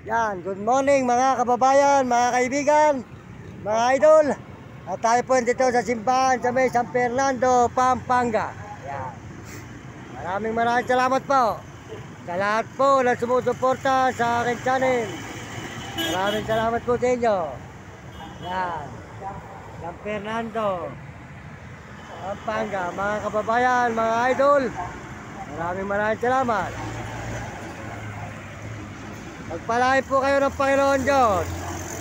Yan, good morning mga kababayan, mga kaibigan, mga idol. At tayo po dito sa simbahan sa may San Fernando, Pampanga. Yan. Maraming salamat po sa lahat po na sumusuporta sa aking channel. Maraming salamat po sa inyo. Yan, San Fernando, Pampanga, mga kababayan, mga idol. Maraming salamat. Pagpalain po kayo ng Panginoon Diyos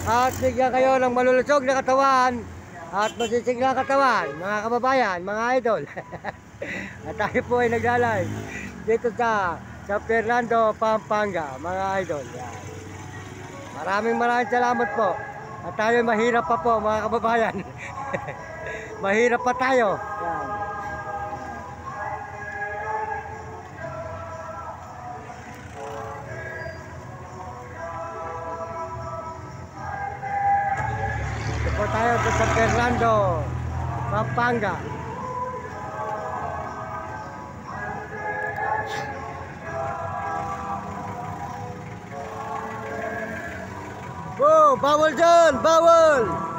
at bigyan kayo ng malulusog na katawan at masisiglang katawan, mga kababayan, mga idol. At tayo po ay naglalay dito sa San Fernando, Pampanga, mga idol. Yan. Maraming salamat po. At tayo mahirap pa po, mga kababayan. Mahirap pa tayo. Yan. Po tayo sa San Fernando, Pampanga. Oh, bawal dyan! Bawal!